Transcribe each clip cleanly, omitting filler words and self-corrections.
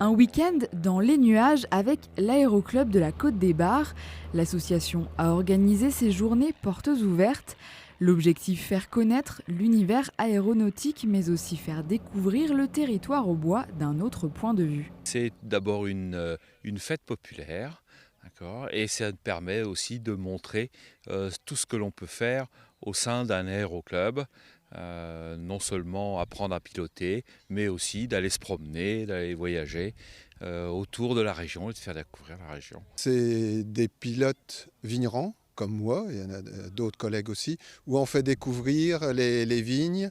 Un week-end dans les nuages avec l'aéroclub de la Côte des Bars. L'association a organisé ces journées portes ouvertes. L'objectif, faire connaître l'univers aéronautique, mais aussi faire découvrir le territoire au bois d'un autre point de vue. C'est d'abord une fête populaire, d'accord, et ça permet aussi de montrer tout ce que l'on peut faire au sein d'un aéroclub. Non seulement apprendre à piloter, mais aussi d'aller se promener, d'aller voyager autour de la région et de faire découvrir la région. C'est des pilotes vignerons, comme moi, il y en a d'autres collègues aussi, où on fait découvrir les vignes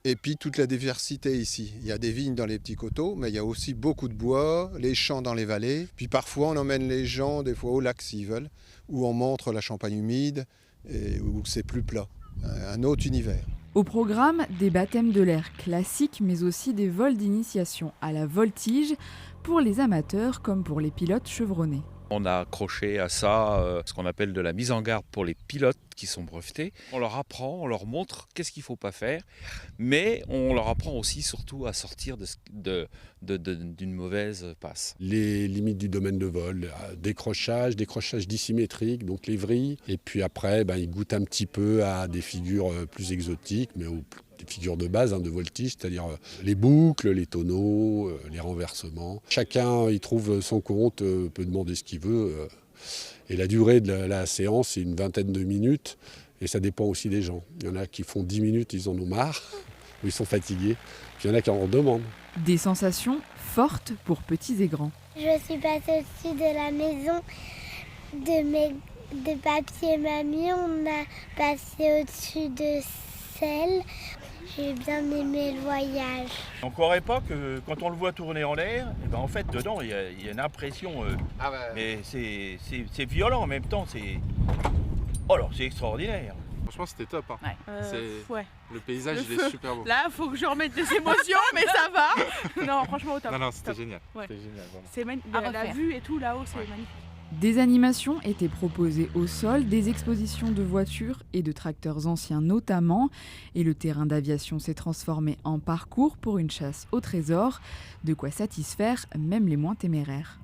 et puis toute la diversité ici. Il y a des vignes dans les petits coteaux, mais il y a aussi beaucoup de bois, les champs dans les vallées. Puis parfois, on emmène les gens, des fois au lac s'ils veulent, où on montre la Champagne humide et où c'est plus plat, un autre univers. Au programme, des baptêmes de l'air classiques, mais aussi des vols d'initiation à la voltige pour les amateurs comme pour les pilotes chevronnés. On a accroché à ça ce qu'on appelle de la mise en garde pour les pilotes qui sont brevetés. On leur apprend, on leur montre qu'est-ce qu'il ne faut pas faire, mais on leur apprend aussi surtout à sortir d'une mauvaise passe. Les limites du domaine de vol, décrochage dissymétrique, donc les vrilles. Et puis après, ils goûtent un petit peu à des figures plus exotiques, mais des figures de base de voltige, c'est-à-dire les boucles, les tonneaux, les renversements. Chacun y trouve son compte, peut demander ce qu'il veut. Et la durée de la séance, c'est une vingtaine de minutes. Et ça dépend aussi des gens. Il y en a qui font 10 minutes, ils en ont marre, ou ils sont fatigués. Puis il y en a qui en demandent. Des sensations fortes pour petits et grands. Je suis passée au-dessus de la maison de papy et mamie. On a passé au-dessus de sel. J'ai bien aimé le voyage. On ne croirait pas que quand on le voit tourner en l'air, en fait dedans il y a une impression, mais c'est violent en même temps. Oh alors c'est extraordinaire. Franchement c'était top. Ouais. Le paysage il est super beau. Là, faut que je remette des émotions, mais ça va. Non, franchement, au top. Non, c'était génial. Ouais. C'était génial, vraiment. C'est magnifique. La vue et tout là-haut, c'est magnifique. Des animations étaient proposées au sol, des expositions de voitures et de tracteurs anciens notamment, et le terrain d'aviation s'est transformé en parcours pour une chasse au trésor, de quoi satisfaire même les moins téméraires.